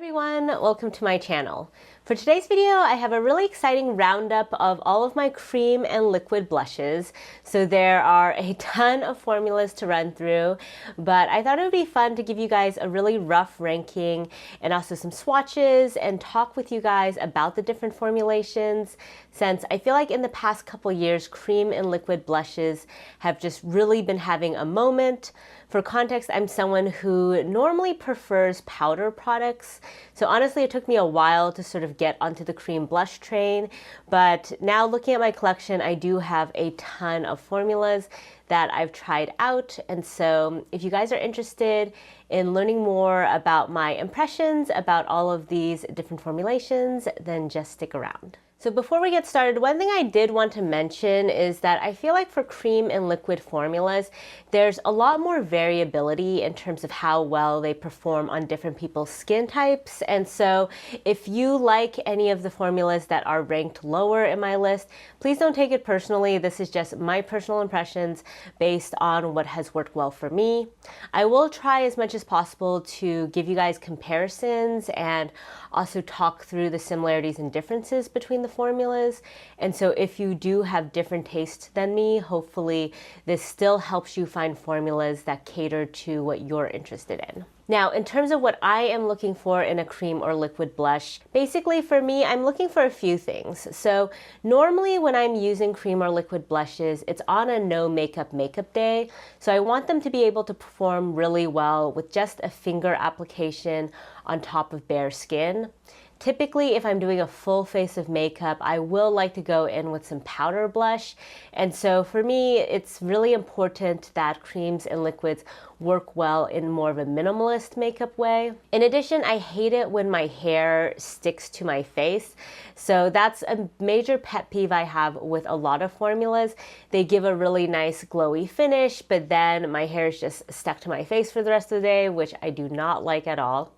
everyone, welcome to my channel. For today's video, I have a really exciting roundup of all of my cream and liquid blushes. So there are a ton of formulas to run through, but I thought it would be fun to give you guys a really rough ranking and also some swatches and talk with you guys about the different formulations, since I feel like in the past couple years, cream and liquid blushes have just really been having a moment. For context, I'm someone who normally prefers powder products. So honestly, it took me a while to sort of get onto the cream blush train. But now looking at my collection, I do have a ton of formulas that I've tried out. And so if you guys are interested in learning more about my impressions about all of these different formulations, then just stick around. So before we get started, one thing I did want to mention is that I feel like for cream and liquid formulas, there's a lot more variability in terms of how well they perform on different people's skin types. And so if you like any of the formulas that are ranked lower in my list, please don't take it personally. This is just my personal impressions based on what has worked well for me. I will try as much as possible to give you guys comparisons and also talk through the similarities and differences between the formulas. And so if you do have different tastes than me, hopefully this still helps you find formulas that cater to what you're interested in. Now, in terms of what I am looking for in a cream or liquid blush, basically for me, I'm looking for a few things. So normally when I'm using cream or liquid blushes, it's on a no makeup day. So I want them to be able to perform really well with just a finger application on top of bare skin. Typically, if I'm doing a full face of makeup, I will like to go in with some powder blush. And so for me, it's really important that creams and liquids work well in more of a minimalist makeup way. In addition, I hate it when my hair sticks to my face. So that's a major pet peeve I have with a lot of formulas. They give a really nice glowy finish, but then my hair is just stuck to my face for the rest of the day, which I do not like at all.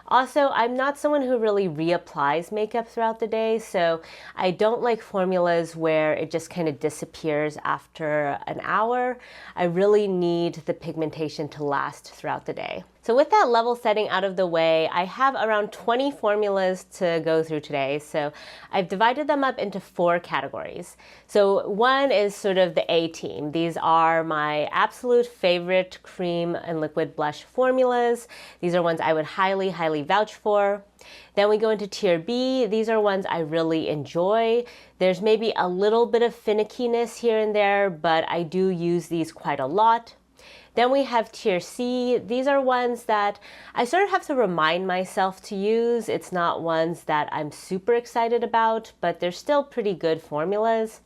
Also, I'm not someone who really reapplies makeup throughout the day, so I don't like formulas where it just kind of disappears after an hour. I really need the pigmentation to last throughout the day. So with that level setting out of the way, I have around 20 formulas to go through today. So I've divided them up into 4 categories. So one is sort of the A team. These are my absolute favorite cream and liquid blush formulas. These are ones I would highly, highly vouch for. Then we go into tier B. These are ones I really enjoy. There's maybe a little bit of finickiness here and there, but I do use these quite a lot. Then we have tier C. These are ones that I sort of have to remind myself to use. It's not ones that I'm super excited about, but they're still pretty good formulas.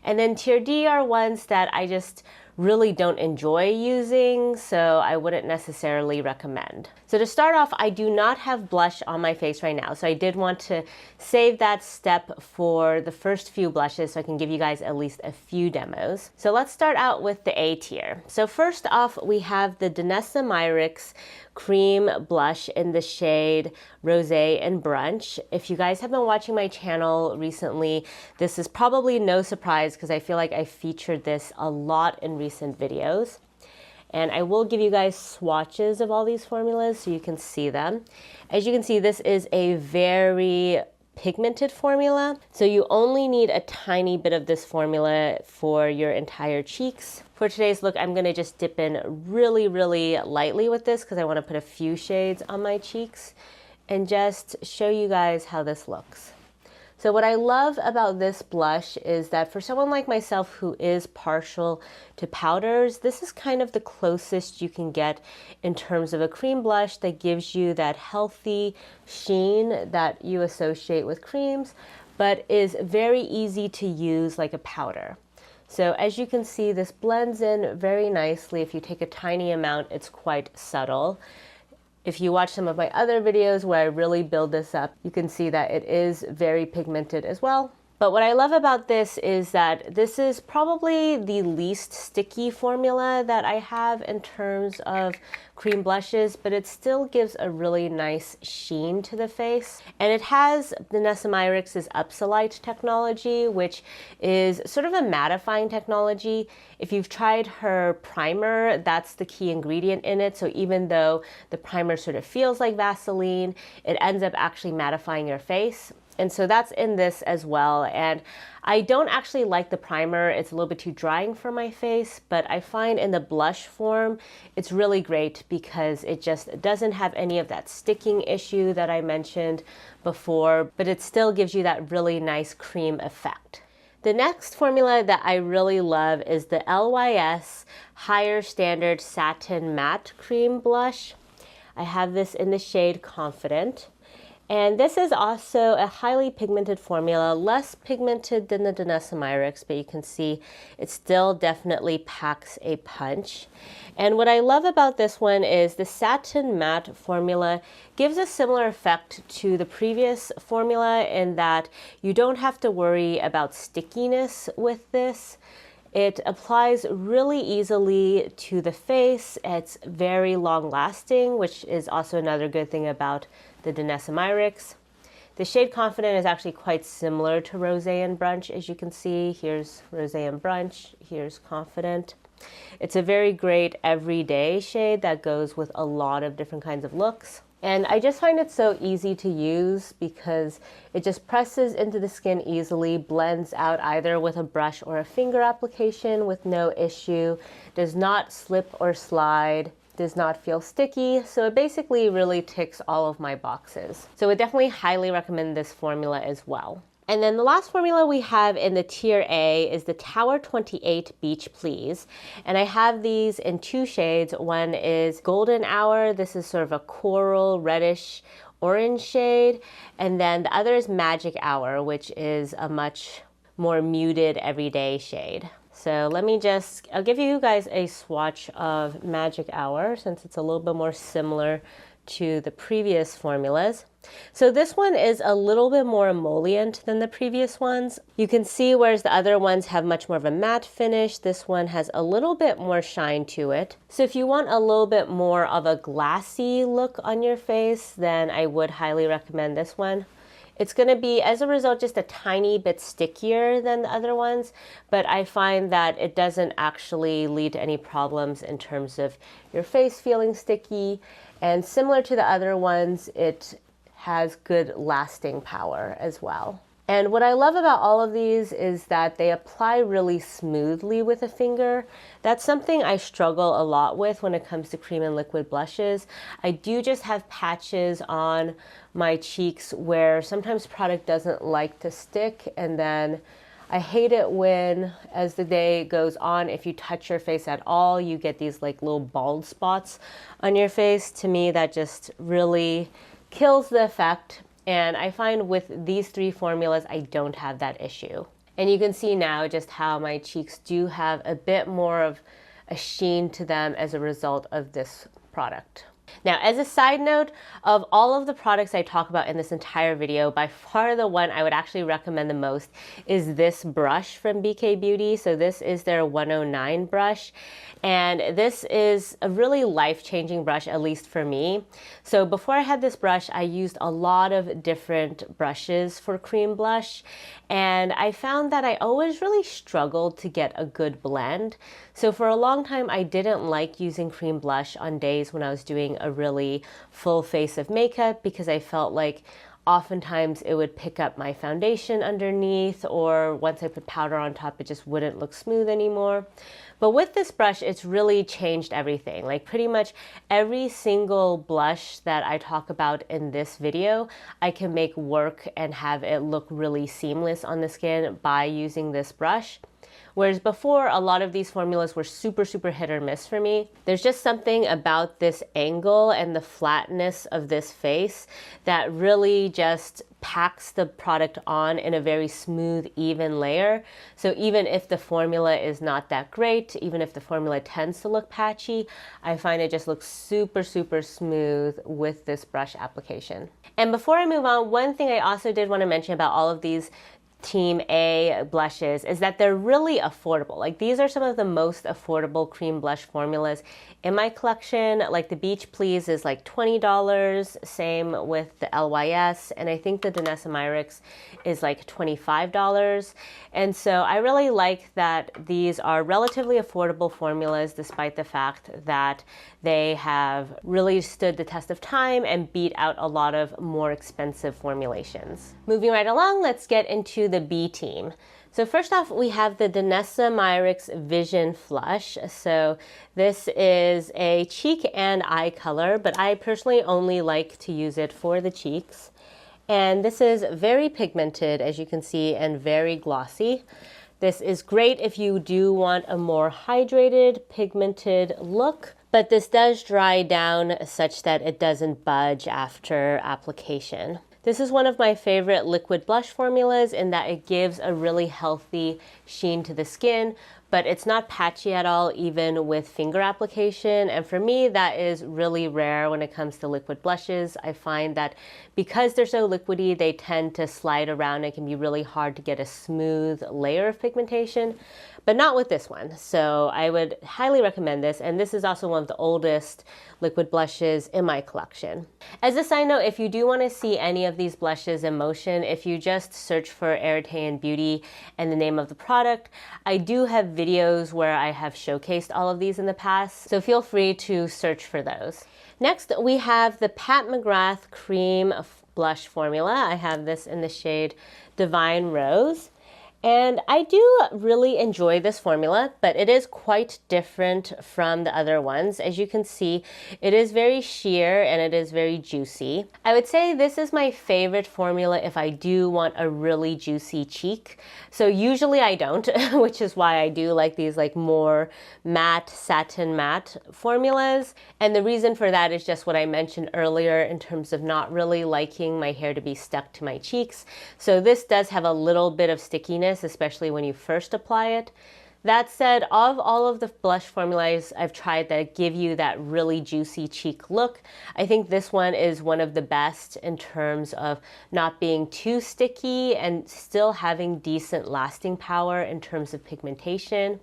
And then tier D are ones that I just really don't enjoy using, so I wouldn't necessarily recommend. So to start off, I do not have blush on my face right now, so I did want to save that step for the first few blushes so I can give you guys at least a few demos. So let's start out with the A tier. So first off, we have the Danessa Myricks cream blush in the shade Rosé and Brunch. If you guys have been watching my channel recently, this is probably no surprise because I feel like I featured this a lot in recent videos. And I will give you guys swatches of all these formulas so you can see them. As you can see, this is a very pigmented formula. So you only need a tiny bit of this formula for your entire cheeks. For today's look, I'm gonna just dip in really, really lightly with this because I wanna put a few shades on my cheeks and just show you guys how this looks. So what I love about this blush is that for someone like myself who is partial to powders, this is kind of the closest you can get in terms of a cream blush that gives you that healthy sheen that you associate with creams, but is very easy to use like a powder. So as you can see, this blends in very nicely. If you take a tiny amount, it's quite subtle. If you watch some of my other videos where I really build this up, you can see that it is very pigmented as well. But what I love about this is that this is probably the least sticky formula that I have in terms of cream blushes, but it still gives a really nice sheen to the face. And it has Danessa Myricks' Upsolite technology, which is sort of a mattifying technology. If you've tried her primer, that's the key ingredient in it. So even though the primer sort of feels like Vaseline, it ends up actually mattifying your face. And so that's in this as well. And I don't actually like the primer. It's a little bit too drying for my face, but I find in the blush form, it's really great because it just doesn't have any of that sticking issue that I mentioned before, but it still gives you that really nice cream effect. The next formula that I really love is the LYS Higher Standard Satin Matte Cream Blush. I have this in the shade Confident. And this is also a highly pigmented formula, less pigmented than the Danessa Myricks, but you can see it still definitely packs a punch. And what I love about this one is the Satin Matte formula gives a similar effect to the previous formula in that you don't have to worry about stickiness with this. It applies really easily to the face. It's very long lasting, which is also another good thing about the Danessa Myricks. The shade Confident is actually quite similar to Rosé and Brunch, as you can see. Here's Rosé and Brunch, here's Confident. It's a very great everyday shade that goes with a lot of different kinds of looks. And I just find it so easy to use because it just presses into the skin easily, blends out either with a brush or a finger application with no issue, does not slip or slide, does not feel sticky, so it basically really ticks all of my boxes. So I would definitely highly recommend this formula as well. And then the last formula we have in the tier A is the Tower 28 Beach Please. And I have these in two shades. One is Golden Hour. This is sort of a coral reddish orange shade. And then the other is Magic Hour, which is a much more muted everyday shade. So I'll give you guys a swatch of Magic Hour since it's a little bit more similar to the previous formulas. So this one is a little bit more emollient than the previous ones. You can see whereas the other ones have much more of a matte finish, this one has a little bit more shine to it. So if you want a little bit more of a glassy look on your face, then I would highly recommend this one. It's going to be, as a result, just a tiny bit stickier than the other ones, but I find that it doesn't actually lead to any problems in terms of your face feeling sticky. And similar to the other ones, it has good lasting power as well. And what I love about all of these is that they apply really smoothly with a finger. That's something I struggle a lot with when it comes to cream and liquid blushes. I do just have patches on my cheeks where sometimes product doesn't like to stick, and then I hate it when, as the day goes on, if you touch your face at all, you get these like little bald spots on your face. To me, that just really kills the effect. And I find with these three formulas, I don't have that issue. And you can see now just how my cheeks do have a bit more of a sheen to them as a result of this product. Now, as a side note, of all of the products I talk about in this entire video, by far the one I would actually recommend the most is this brush from BK Beauty. So this is their 109 brush. And this is a really life-changing brush, at least for me. So before I had this brush, I used a lot of different brushes for cream blush. And I found that I always really struggled to get a good blend. So for a long time, I didn't like using cream blush on days when I was doing a really full face of makeup because I felt like oftentimes it would pick up my foundation underneath, or once I put powder on top, it just wouldn't look smooth anymore. But with this brush, it's really changed everything. Like pretty much every single blush that I talk about in this video, I can make work and have it look really seamless on the skin by using this brush. Whereas before, a lot of these formulas were super, super hit or miss for me. There's just something about this angle and the flatness of this face that really just packs the product on in a very smooth, even layer. So even if the formula is not that great, even if the formula tends to look patchy, I find it just looks super, super smooth with this brush application. And before I move on, one thing I also did want to mention about all of these Team A blushes is that they're really affordable. Like, these are some of the most affordable cream blush formulas in my collection. Like the Beach Please is like $20, same with the LYS, and I think the Danessa Myricks is like $25. And so I really like that these are relatively affordable formulas despite the fact that they have really stood the test of time and beat out a lot of more expensive formulations. Moving right along, let's get into the B team. So first off, we have the Danessa Myricks Vision Flush. So this is a cheek and eye color, but I personally only like to use it for the cheeks. And this is very pigmented, as you can see, and very glossy. This is great if you do want a more hydrated, pigmented look, but this does dry down such that it doesn't budge after application. This is one of my favorite liquid blush formulas in that it gives a really healthy sheen to the skin, but it's not patchy at all, even with finger application. And for me, that is really rare when it comes to liquid blushes. I find that because they're so liquidy, they tend to slide around. It can be really hard to get a smooth layer of pigmentation, but not with this one. So I would highly recommend this. And this is also one of the oldest liquid blushes in my collection. As a side note, if you do want to see any of these blushes in motion, if you just search for Eritrean Beauty and the name of the product, I do have videos where I have showcased all of these in the past, so feel free to search for those. Next, we have the Pat McGrath Cream Blush Formula. I have this in the shade Divine Rose. And I do really enjoy this formula, but it is quite different from the other ones. As you can see, it is very sheer and it is very juicy. I would say this is my favorite formula if I do want a really juicy cheek. So usually I don't, which is why I do like these like more matte, satin matte formulas. And the reason for that is just what I mentioned earlier in terms of not really liking my hair to be stuck to my cheeks. So this does have a little bit of stickiness, especially when you first apply it. That said, of all of the blush formulas I've tried that give you that really juicy cheek look, I think this one is one of the best in terms of not being too sticky and still having decent lasting power in terms of pigmentation.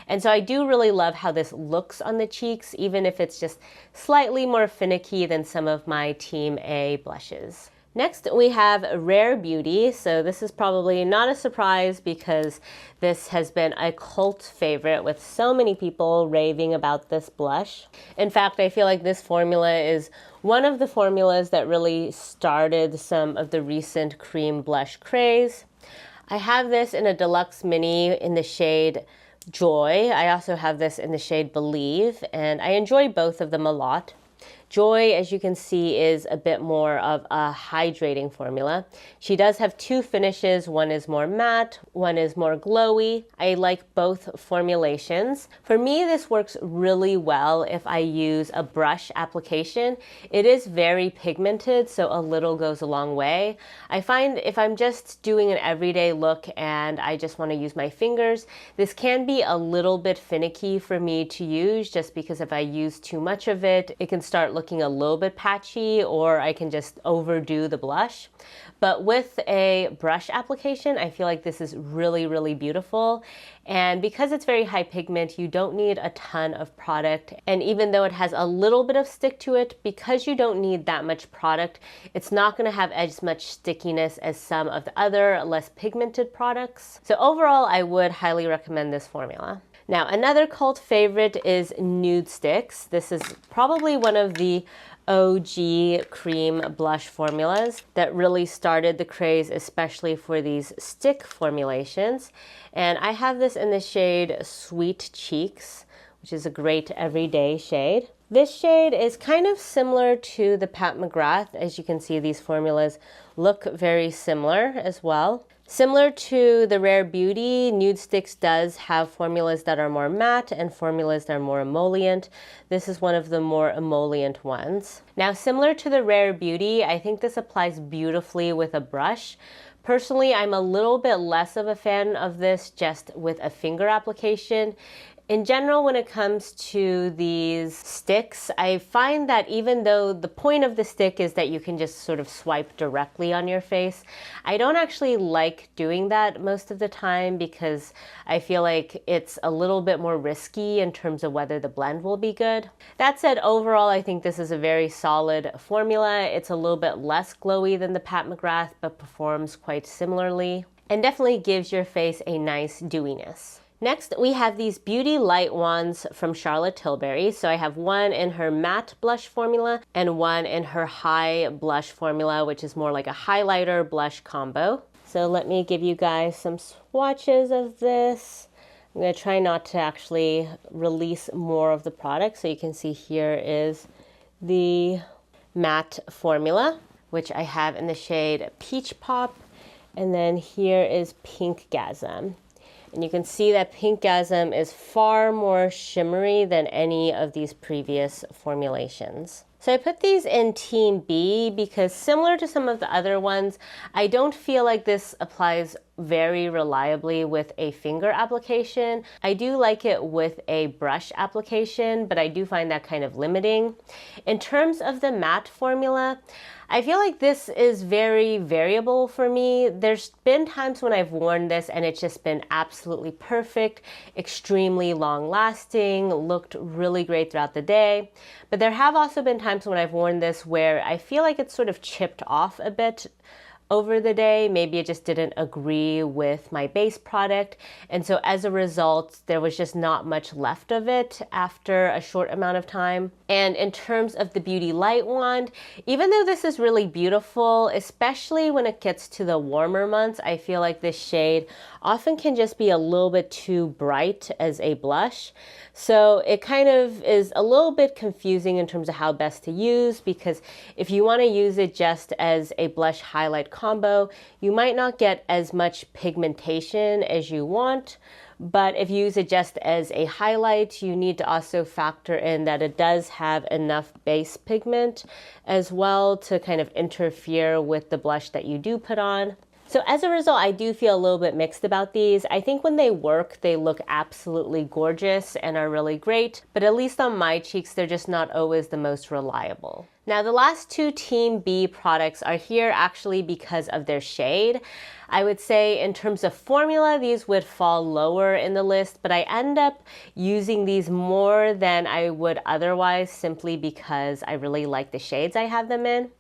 And so I do really love how this looks on the cheeks, even if it's just slightly more finicky than some of my Team A blushes. Next, we have Rare Beauty. So this is probably not a surprise because this has been a cult favorite with so many people raving about this blush. In fact, I feel like this formula is one of the formulas that really started some of the recent cream blush craze. I have this in a deluxe mini in the shade Joy. I also have this in the shade Believe, and I enjoy both of them a lot. Joy, as you can see, is a bit more of a hydrating formula. She does have two finishes. One is more matte, one is more glowy. I like both formulations. For me, this works really well if I use a brush application. It is very pigmented, so a little goes a long way. I find if I'm just doing an everyday look and I just want to use my fingers, this can be a little bit finicky for me to use, just because if I use too much of it, it can start looking a little bit patchy, or I can just overdo the blush. But with a brush application, I feel like this is really, really beautiful. And because it's very high pigment, you don't need a ton of product. And even though it has a little bit of stick to it, because you don't need that much product, it's not going to have as much stickiness as some of the other less pigmented products. So overall, I would highly recommend this formula. Now, another cult favorite is Nudestix. This is probably one of the OG cream blush formulas that really started the craze, especially for these stick formulations. And I have this in the shade Sweet Cheeks, which is a great everyday shade. This shade is kind of similar to the Pat McGrath. As you can see, these formulas look very similar as well. Similar to the Rare Beauty, Nudestix does have formulas that are more matte and formulas that are more emollient. This is one of the more emollient ones. Now, similar to the Rare Beauty, I think this applies beautifully with a brush. Personally, I'm a little bit less of a fan of this just with a finger application. In general, when it comes to these sticks, I find that even though the point of the stick is that you can just sort of swipe directly on your face, I don't actually like doing that most of the time because I feel like it's a little bit more risky in terms of whether the blend will be good. That said, overall, I think this is a very solid formula. It's a little bit less glowy than the Pat McGrath, but performs quite similarly and definitely gives your face a nice dewiness. Next, we have these Beauty Light Wands from Charlotte Tilbury. So I have one in her matte blush formula and one in her high blush formula, which is more like a highlighter blush combo. So let me give you guys some swatches of this. I'm going to try not to actually release more of the product. So you can see here is the matte formula, which I have in the shade Peach Pop. And then here is Pinkgasm. And you can see that Pinkgasm is far more shimmery than any of these previous formulations. So I put these in Team B because similar to some of the other ones, I don't feel like this applies very reliably with a finger application. I do like it with a brush application, but I do find that kind of limiting. In terms of the matte formula, I feel like this is very variable for me. There's been times when I've worn this and it's just been absolutely perfect, extremely long lasting, looked really great throughout the day. But there have also been times when I've worn this where I feel like it's sort of chipped off a bit over the day. Maybe it just didn't agree with my base product. And so as a result, there was just not much left of it after a short amount of time. And in terms of the Beauty Light Wand, even though this is really beautiful, especially when it gets to the warmer months, I feel like this shade often can just be a little bit too bright as a blush. So it kind of is a little bit confusing in terms of how best to use, because if you want to use it just as a blush highlight combo, you might not get as much pigmentation as you want. But if you use it just as a highlight, you need to also factor in that it does have enough base pigment as well to kind of interfere with the blush that you do put on. So as a result, I do feel a little bit mixed about these. I think when they work, they look absolutely gorgeous and are really great, but at least on my cheeks, they're just not always the most reliable. Now, the last two Team B products are here actually because of their shade. I would say in terms of formula, these would fall lower in the list, but I end up using these more than I would otherwise simply because I really like the shades I have them in.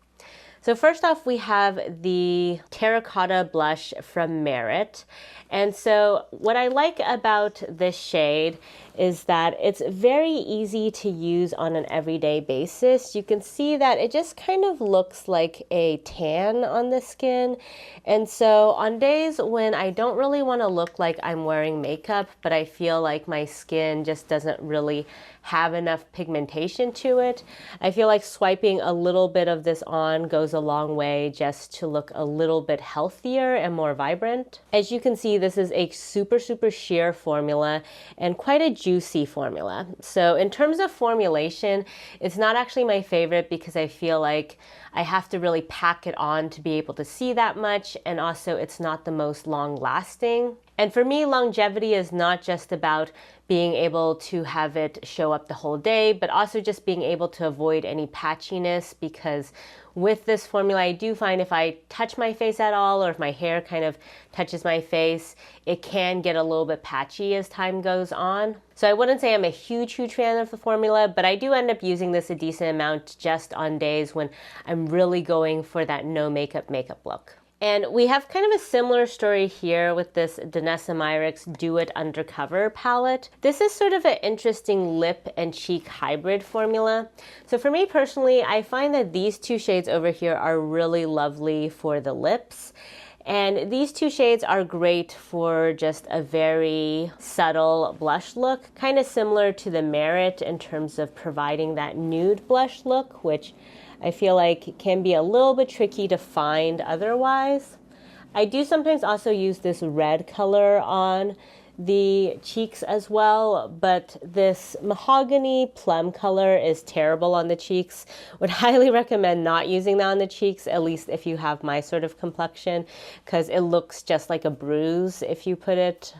So first off, we have the Terracotta blush from Merit. And so what I like about this shade is that it's very easy to use on an everyday basis. You can see that it just kind of looks like a tan on the skin. And so on days when I don't really want to look like I'm wearing makeup, but I feel like my skin just doesn't really have enough pigmentation to it, I feel like swiping a little bit of this on goes a long way just to look a little bit healthier and more vibrant. As you can see, this is a super sheer formula and quite a juicy formula. So in terms of formulation, it's not actually my favorite because I feel like I have to really pack it on to be able to see that much, and also it's not the most long lasting. And for me, longevity is not just about being able to have it show up the whole day, but also just being able to avoid any patchiness, because with this formula, I do find if I touch my face at all, or if my hair kind of touches my face, it can get a little bit patchy as time goes on. So I wouldn't say I'm a huge fan of the formula, but I do end up using this a decent amount just on days when I'm really going for that no makeup look. And we have kind of a similar story here with this Danessa Myricks Do It Undercover palette. This is sort of an interesting lip and cheek hybrid formula. So for me personally, I find that these two shades over here are really lovely for the lips. And these two shades are great for just a very subtle blush look, kind of similar to the Merit in terms of providing that nude blush look, which I feel like can be a little bit tricky to find otherwise. I do sometimes also use this red color on the cheeks as well, but this mahogany plum color is terrible on the cheeks. Would highly recommend not using that on the cheeks, at least if you have my sort of complexion, because it looks just like a bruise if you put it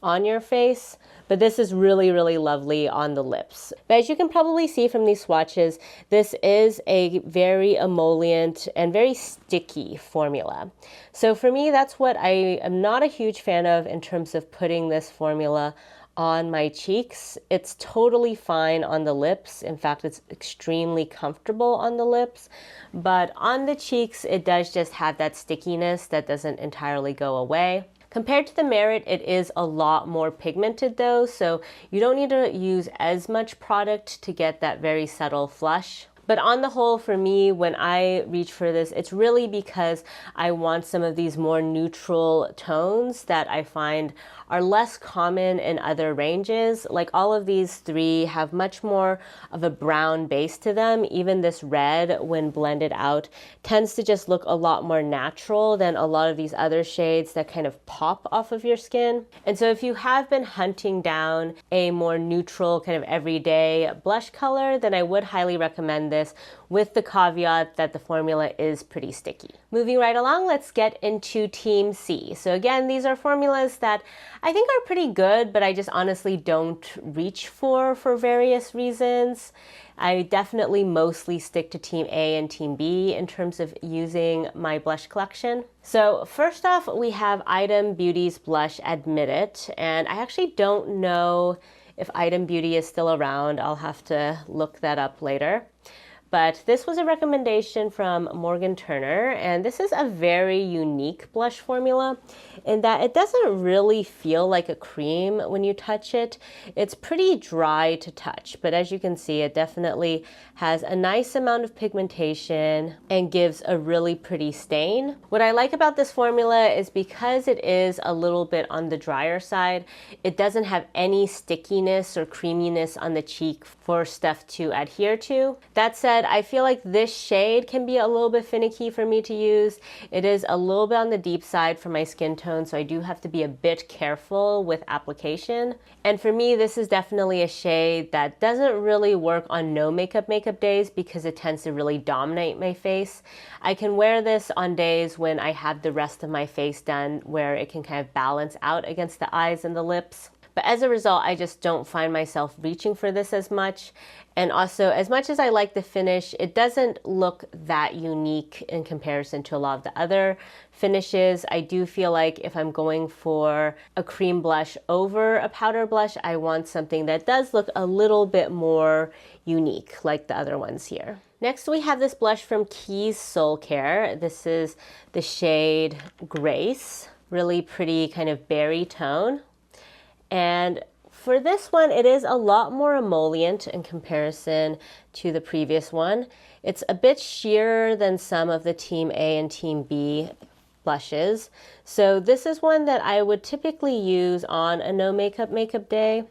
on your face, but this is really, really lovely on the lips. But as you can probably see from these swatches, this is a very emollient and very sticky formula. So for me, that's what I am not a huge fan of in terms of putting this formula on my cheeks. It's totally fine on the lips. In fact, it's extremely comfortable on the lips, but on the cheeks, it does just have that stickiness that doesn't entirely go away. Compared to the Merit, it is a lot more pigmented though, so you don't need to use as much product to get that very subtle flush. But on the whole, for me, when I reach for this, it's really because I want some of these more neutral tones that I find are less common in other ranges. Like all of these three have much more of a brown base to them. Even this red, when blended out, tends to just look a lot more natural than a lot of these other shades that kind of pop off of your skin. And so if you have been hunting down a more neutral kind of everyday blush color, then I would highly recommend this, with the caveat that the formula is pretty sticky. Moving right along, let's get into Team C. So again, these are formulas that I think are pretty good, but I just honestly don't reach for various reasons. I definitely mostly stick to Team A and Team B in terms of using my blush collection. So first off, we have Item Beauty's blush Admit It, and I actually don't know if Item Beauty is still around. I'll have to look that up later. But this was a recommendation from Morgan Turner, and this is a very unique blush formula in that it doesn't really feel like a cream when you touch it. It's pretty dry to touch, but as you can see, it definitely has a nice amount of pigmentation and gives a really pretty stain. What I like about this formula is because it is a little bit on the drier side, it doesn't have any stickiness or creaminess on the cheek for stuff to adhere to. That said, I feel like this shade can be a little bit finicky for me to use. It is a little bit on the deep side for my skin tone, so I do have to be a bit careful with application. And for me, this is definitely a shade that doesn't really work on no makeup days because it tends to really dominate my face. I can wear this on days when I have the rest of my face done, where it can kind of balance out against the eyes and the lips. But as a result, I just don't find myself reaching for this as much. And also, as much as I like the finish, it doesn't look that unique in comparison to a lot of the other finishes. I do feel like if I'm going for a cream blush over a powder blush, I want something that does look a little bit more unique, like the other ones here. Next, we have this blush from Keys Soulcare. This is the shade Grace, really pretty kind of berry tone. And for this one, it is a lot more emollient in comparison to the previous one. It's a bit sheerer than some of the Team A and Team B blushes. So this is one that I would typically use on a no makeup day.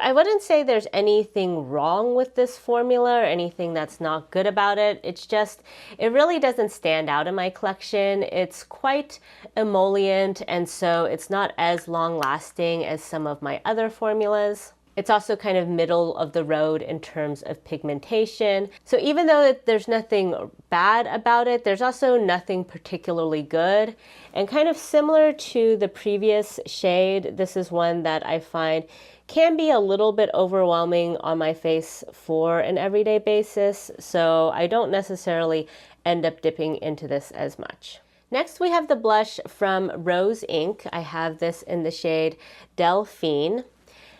I wouldn't say there's anything wrong with this formula or anything that's not good about it. It's just, it really doesn't stand out in my collection. It's quite emollient, and so it's not as long lasting as some of my other formulas. It's also kind of middle of the road in terms of pigmentation. So even though there's nothing bad about it, there's also nothing particularly good. And kind of similar to the previous shade, this is one that I find can be a little bit overwhelming on my face for an everyday basis, so I don't necessarily end up dipping into this as much. Next, we have the blush from Rose Inc. I have this in the shade Delphine.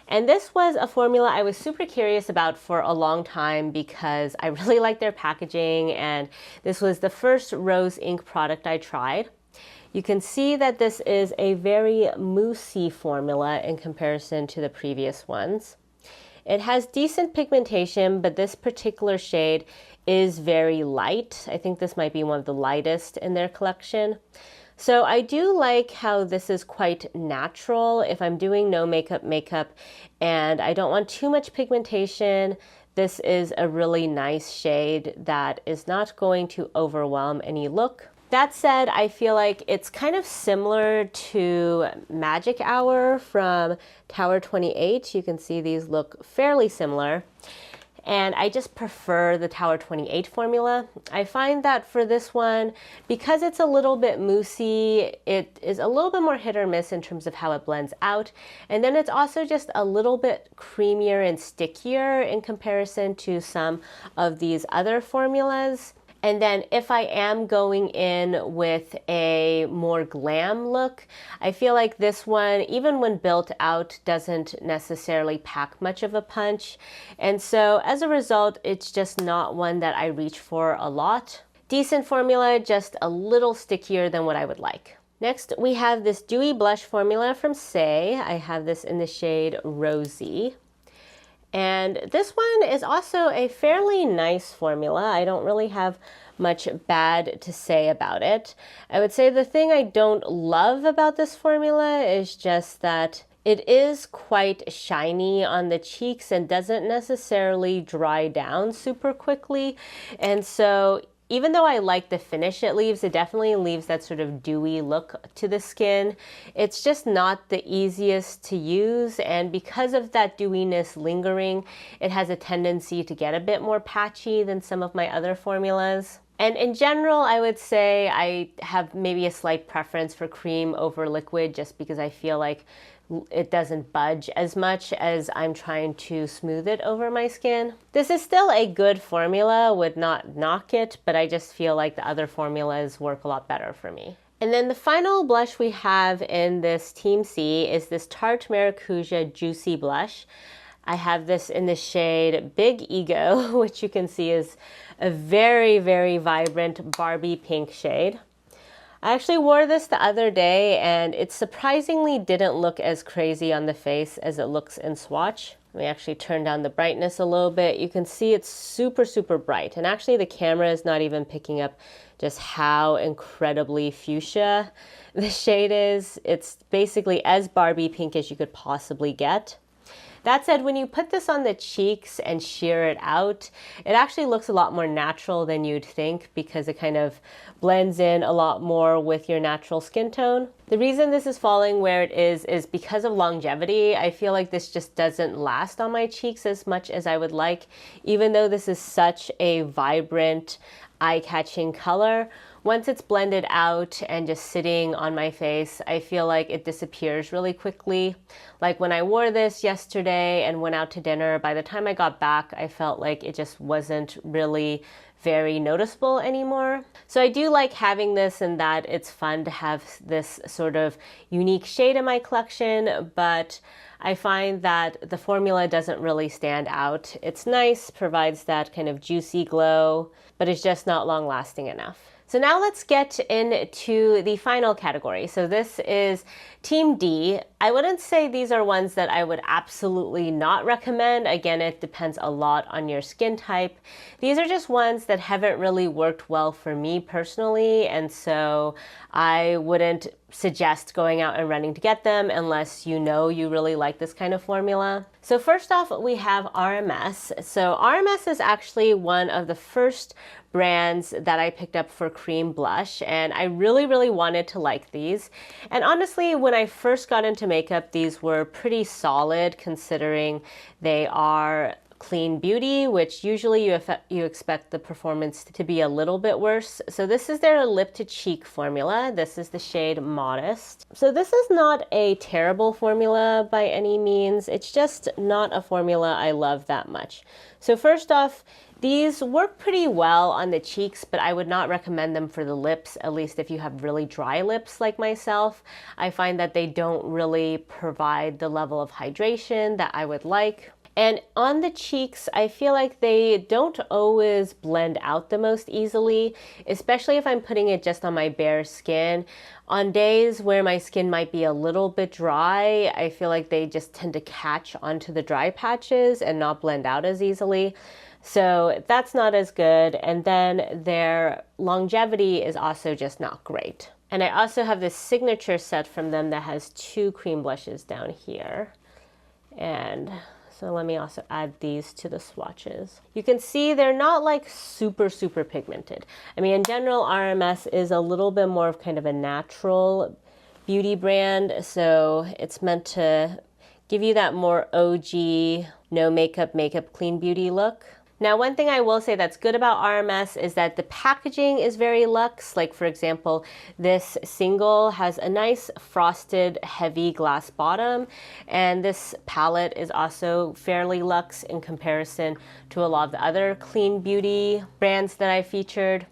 And this was a formula I was super curious about for a long time because I really like their packaging, and this was the first Rose Inc. product I tried. You can see that this is a very moussey formula in comparison to the previous ones. It has decent pigmentation, but this particular shade is very light. I think this might be one of the lightest in their collection. So I do like how this is quite natural if I'm doing no makeup and I don't want too much pigmentation. This is a really nice shade that is not going to overwhelm any look. That said, I feel like it's kind of similar to Magic Hour from Tower 28. You can see these look fairly similar. and I just prefer the Tower 28 formula. I find that for this one, because it's a little bit moussey, it is a little bit more hit or miss in terms of how it blends out, and then it's also just a little bit creamier and stickier in comparison to some of these other formulas. And then if I am going in with a more glam look, I feel like this one, even when built out, doesn't necessarily pack much of a punch. And so as a result, it's just not one that I reach for a lot. Decent formula, just a little stickier than what I would like. Next, we have this dewy blush formula from Saie. I have this in the shade Rosy. And this one is also a fairly nice formula. I don't really have much bad to say about it. I would say the thing I don't love about this formula is just that it is quite shiny on the cheeks and doesn't necessarily dry down super quickly. And so even though I like the finish it leaves, it definitely leaves that sort of dewy look to the skin. It's just not the easiest to use, and because of that dewiness lingering, it has a tendency to get a bit more patchy than some of my other formulas. And in general, I would say I have maybe a slight preference for cream over liquid just because I feel like it doesn't budge as much as I'm trying to smooth it over my skin. This is still a good formula, would not knock it, but I just feel like the other formulas work a lot better for me. And then the final blush we have in this Team C is this Tarte Maracuja Juicy Blush. I have this in the shade Big Ego, which you can see is a very, very vibrant Barbie pink shade. I actually wore this the other day and it surprisingly didn't look as crazy on the face as it looks in swatch. Let me actually turn down the brightness a little bit. You can see it's super, super bright. And actually the camera is not even picking up just how incredibly fuchsia the shade is. It's basically as Barbie pink as you could possibly get. That said, when you put this on the cheeks and sheer it out, it actually looks a lot more natural than you'd think because it kind of blends in a lot more with your natural skin tone. The reason this is falling where it is because of longevity. I feel like this just doesn't last on my cheeks as much as I would like, even though this is such a vibrant, eye-catching color. Once it's blended out and just sitting on my face, I feel like it disappears really quickly. Like when I wore this yesterday and went out to dinner, by the time I got back, I felt like it just wasn't really very noticeable anymore. So I do like having this in that it's fun to have this sort of unique shade in my collection, but I find that the formula doesn't really stand out. It's nice, provides that kind of juicy glow, but it's just not long lasting enough. So now let's get into the final category. So this is Team D. I wouldn't say these are ones that I would absolutely not recommend. Again, it depends a lot on your skin type. These are just ones that haven't really worked well for me personally, and so I wouldn't suggest going out and running to get them unless you know you really like this kind of formula. So first off, we have RMS. So RMS is actually one of the first brands that I picked up for cream blush, and I really, really wanted to like these. And honestly, when I first got into makeup, these were pretty solid considering they are clean beauty, which usually you expect the performance to be a little bit worse. So this is their lip to cheek formula. This is the shade Modest. So this is not a terrible formula by any means. It's just not a formula I love that much. So first off, these work pretty well on the cheeks, but I would not recommend them for the lips, at least if you have really dry lips like myself. I find that they don't really provide the level of hydration that I would like. And on the cheeks, I feel like they don't always blend out the most easily, especially if I'm putting it just on my bare skin. On days where my skin might be a little bit dry, I feel like they just tend to catch onto the dry patches and not blend out as easily. So that's not as good. And then their longevity is also just not great. And I also have this signature set from them that has 2 cream blushes down here. And so let me also add these to the swatches. You can see they're not like super, super pigmented. I mean, in general, RMS is a little bit more of kind of a natural beauty brand. So it's meant to give you that more OG no makeup, clean beauty look. Now, one thing I will say that's good about RMS is that the packaging is very luxe. Like, for example, this single has a nice frosted, heavy glass bottom, and this palette is also fairly luxe in comparison to a lot of the other clean beauty brands that I featured.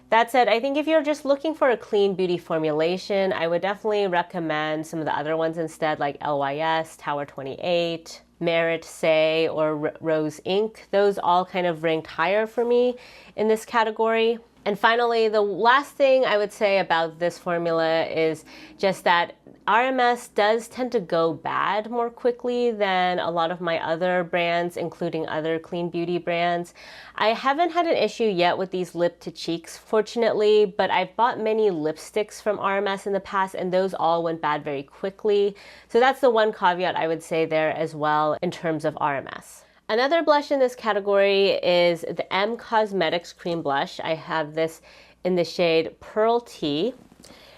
That said, I think if you're just looking for a clean beauty formulation, I would definitely recommend some of the other ones instead, like LYS, Tower 28, Merit, Saie, or Rose Ink. Those all kind of ranked higher for me in this category. And finally, the last thing I would say about this formula is just that RMS does tend to go bad more quickly than a lot of my other brands, including other clean beauty brands. I haven't had an issue yet with these lip to cheeks, fortunately, but I've bought many lipsticks from RMS in the past, and those all went bad very quickly. So that's the one caveat I would say there as well in terms of RMS. Another blush in this category is the M Cosmetics Cream Blush. I have this in the shade Pearl Tea.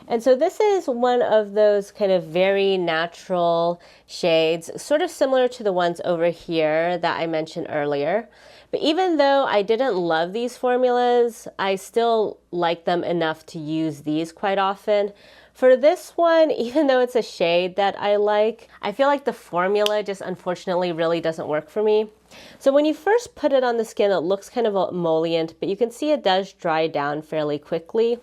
And so this is one of those kind of very natural shades, sort of similar to the ones over here that I mentioned earlier. But even though I didn't love these formulas, I still like them enough to use these quite often. For this one, even though it's a shade that I like, I feel like the formula just unfortunately really doesn't work for me. So when you first put it on the skin, it looks kind of emollient, but you can see it does dry down fairly quickly.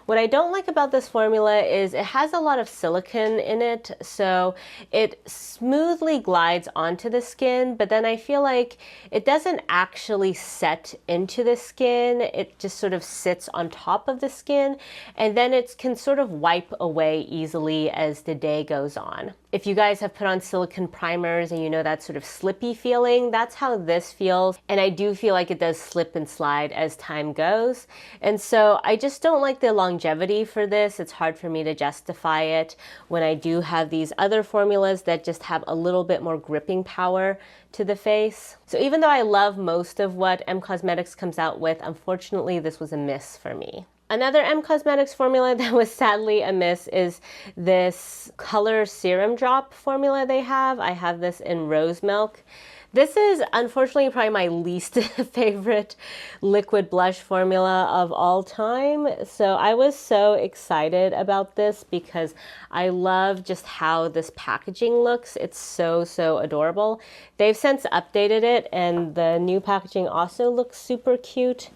What I don't like about this formula is it has a lot of silicone in it, so it smoothly glides onto the skin, but then I feel like it doesn't actually set into the skin. It just sort of sits on top of the skin, and then it can sort of wipe away easily as the day goes on. If you guys have put on silicone primers and you know that sort of slippy feeling, that's how this feels. And I do feel like it does slip and slide as time goes. And so I just don't like the longevity for this. It's hard for me to justify it when I do have these other formulas that just have a little bit more gripping power to the face. So even though I love most of what M Cosmetics comes out with, unfortunately this was a miss for me. Another M Cosmetics formula that was sadly a miss is this color serum drop formula they have. I have this in Rose Milk. This is unfortunately probably my least favorite liquid blush formula of all time. So I was so excited about this because I love just how this packaging looks. It's so adorable. They've since updated it and the new packaging also looks super cute.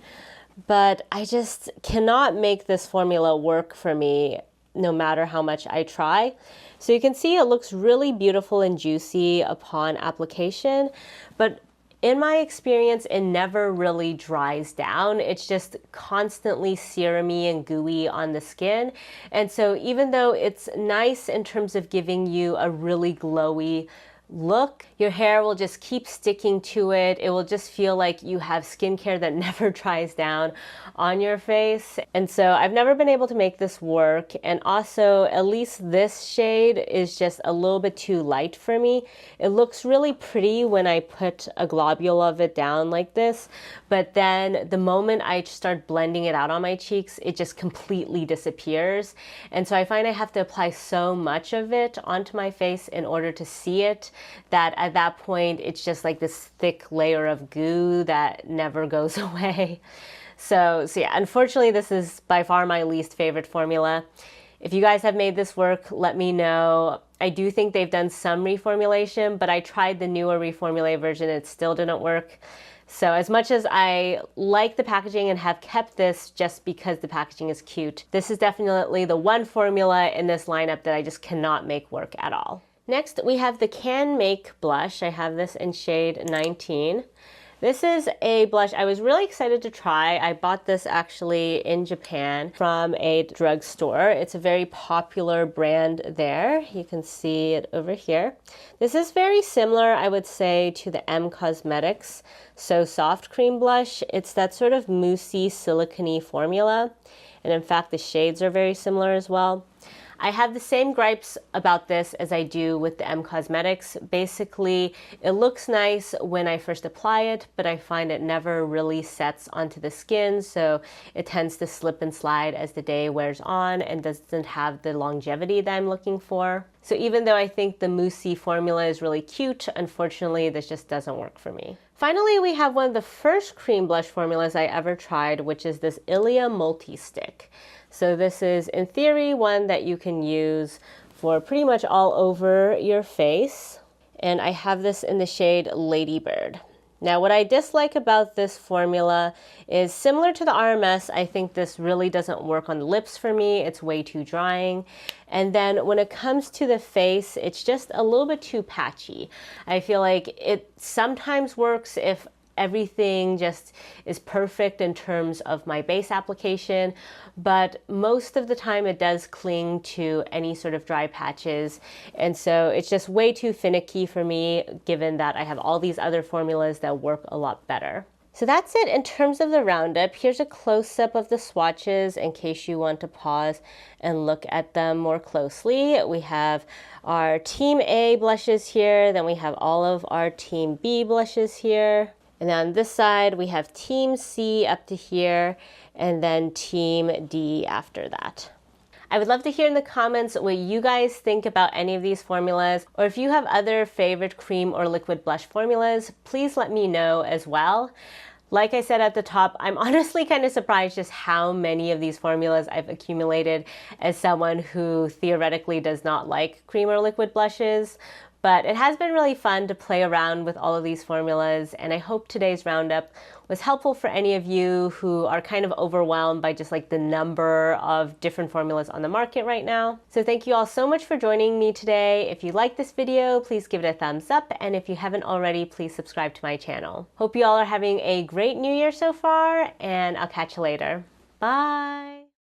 But I just cannot make this formula work for me no matter how much I try. So you can see it looks really beautiful and juicy upon application, but in my experience, it never really dries down. It's just constantly serumy and gooey on the skin. And so even though it's nice in terms of giving you a really glowy look, your hair will just keep sticking to it. It will just feel like you have skincare that never dries down on your face. And so I've never been able to make this work. And also, at least this shade is just a little bit too light for me. It looks really pretty when I put a globule of it down like this, but then the moment I start blending it out on my cheeks, it just completely disappears. And so I find I have to apply so much of it onto my face in order to see it, that at that point it's just like this thick layer of goo that never goes away. So yeah, unfortunately this is by far my least favorite formula. If you guys have made this work, let me know. I do think they've done some reformulation, but I tried the newer reformulated version, it still didn't work. So as much as I like the packaging and have kept this just because the packaging is cute, this is definitely the one formula in this lineup that I just cannot make work at all. Next, we have the Canmake blush. I have this in shade 19. This is a blush I was really excited to try. I bought this actually in Japan from a drugstore. It's a very popular brand there. You can see it over here. This is very similar, I would say, to the M Cosmetics So Soft Cream Blush. It's that sort of moussey, silicone-y formula. And in fact, the shades are very similar as well. I have the same gripes about this as I do with the M Cosmetics. Basically, it looks nice when I first apply it, but I find it never really sets onto the skin, so it tends to slip and slide as the day wears on and doesn't have the longevity that I'm looking for. So even though I think the moussey formula is really cute, unfortunately this just doesn't work for me. Finally, we have one of the first cream blush formulas I ever tried, which is this ILIA Multistick. So this is, in theory, one that you can use for pretty much all over your face. And I have this in the shade Ladybird. Now, what I dislike about this formula is similar to the RMS, I think this really doesn't work on the lips for me. It's way too drying. And then when it comes to the face, it's just a little bit too patchy. I feel like it sometimes works if everything just is perfect in terms of my base application, but most of the time it does cling to any sort of dry patches, and so it's just way too finicky for me, given that I have all these other formulas that work a lot better. So that's it in terms of the roundup. Here's a close-up of the swatches in case you want to pause and look at them more closely. We have our Team A blushes here, then we have all of our Team B blushes here. And then on this side, we have Team C up to here, and then Team D after that. I would love to hear in the comments what you guys think about any of these formulas, or if you have other favorite cream or liquid blush formulas, please let me know as well. Like I said at the top, I'm honestly kind of surprised just how many of these formulas I've accumulated as someone who theoretically does not like cream or liquid blushes. But it has been really fun to play around with all of these formulas, and I hope today's roundup was helpful for any of you who are kind of overwhelmed by just like the number of different formulas on the market right now. So thank you all so much for joining me today. If you like this video, please give it a thumbs up, and if you haven't already, please subscribe to my channel. Hope you all are having a great new year so far, and I'll catch you later. Bye!